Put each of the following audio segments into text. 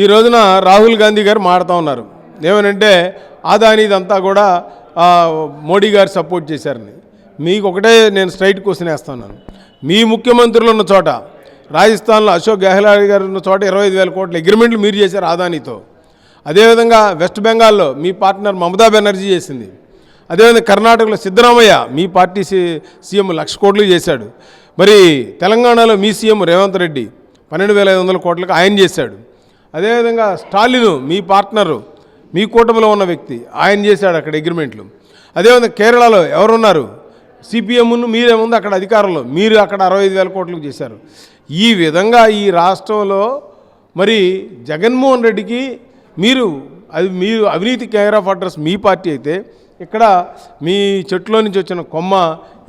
ఈ రోజున రాహుల్ గాంధీ గారు మాడుతూ ఉన్నారు ఏమనంటే అదానిదంతా కూడా మోడీ గారు సపోర్ట్ చేశారని. మీకు ఒకటే నేను స్ట్రైట్ క్వశ్చన్ వేస్తున్నాను. మీ ముఖ్యమంత్రులు ఉన్న చోట రాజస్థాన్లో అశోక్ గెహ్లాట్ గారు ఉన్న చోట 25,000 కోట్ల అగ్రిమెంట్లు మీరు చేశారు అదానితో. అదేవిధంగా వెస్ట్ బెంగాల్లో మీ పార్ట్నర్ మమతా బెనర్జీ చేసింది. అదేవిధంగా కర్ణాటకలో సిద్ధరామయ్య మీ పార్టీ సీఎం 1,00,000 కోట్లు చేశాడు. మరి తెలంగాణలో మీ సీఎం రేవంత్ రెడ్డి 12,500 కోట్లకు ఆయన చేశాడు. అదేవిధంగా స్టాలిన్ మీ పార్ట్నరు మీ కూటమిలో ఉన్న వ్యక్తి ఆయన చేశాడు అక్కడ అగ్రిమెంట్లు. అదేవిధంగా కేరళలో ఎవరున్నారు సిపిఎంను మీరేముంది అక్కడ అధికారంలో మీరు అక్కడ 65,000 కోట్లకు చేశారు. ఈ విధంగా ఈ రాష్ట్రంలో మరి జగన్మోహన్ రెడ్డికి మీరు అవినీతి care of address me party అయితే ఇక్కడ మీ చెట్టులో నుంచి వచ్చిన కొమ్మ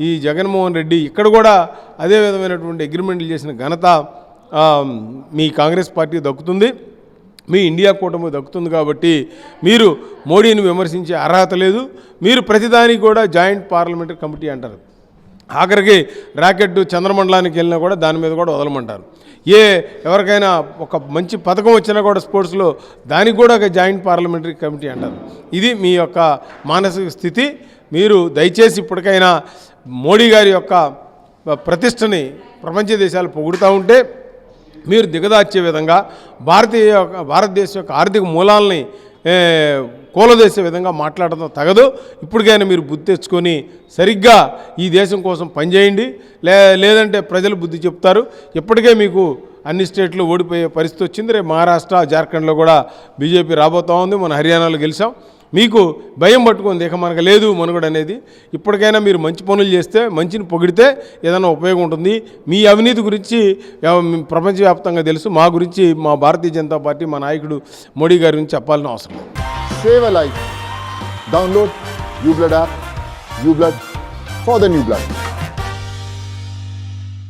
ఈ జగన్మోహన్ రెడ్డి ఇక్కడ కూడా అదే విధమైనటువంటి అగ్రిమెంట్లు చేసిన ఘనత మీ కాంగ్రెస్ పార్టీ దక్కుతుంది, మీ ఇండియా కూటమి దక్కుతుంది. కాబట్టి మీరు మోడీని విమర్శించే అర్హత లేదు. మీరు ప్రతిదానికి కూడా జాయింట్ పార్లమెంటరీ కమిటీ అంటారు. ఆఖరికి రాకెట్ చంద్రమండలానికి వెళ్ళినా కూడా దాని మీద కూడా వదలమంటారు. ఎవరికైనా ఒక మంచి పథకం వచ్చినా కూడా స్పోర్ట్స్లో దానికి కూడా ఒక జాయింట్ పార్లమెంటరీ కమిటీ అంటారు. ఇది మీ యొక్క మానసిక స్థితి. మీరు దయచేసి ఇప్పటికైనా మోడీ గారి యొక్క ప్రతిష్టని ప్రపంచ దేశాలు పొగుడుతూ ఉంటే మీరు దిగదార్చే విధంగా భారతదేశం యొక్క ఆర్థిక మూలాలని కూలదేసే విధంగా మాట్లాడటం తగదు. ఇప్పటికైనా మీరు బుద్ధి తెచ్చుకొని సరిగ్గా ఈ దేశం కోసం పనిచేయండి. లేదంటే ప్రజలు బుద్ధి చెప్తారు. ఇప్పటికే మీకు అన్ని స్టేట్లు ఓడిపోయే పరిస్థితి వచ్చింది. రేపు మహారాష్ట్ర జార్ఖండ్లో కూడా బీజేపీ రాబోతూ ఉంది. మన హర్యానాలో గెలిచాం. మీకు భయం పట్టుకుంది ఇక మనకు లేదు మనుగడ అనేది. ఇప్పటికైనా మీరు మంచి పనులు చేస్తే మంచిని పొగిడితే ఏదైనా ఉపయోగం ఉంటుంది. మీ అవినీతి గురించి ప్రపంచవ్యాప్తంగా తెలుసు. మా గురించి మా భారతీయ జనతా పార్టీ మా నాయకుడు మోడీ గారి గురించి చెప్పాల్సిన అవసరం లేదు. Save a life. Download uBlood app. uBlood for the new blood.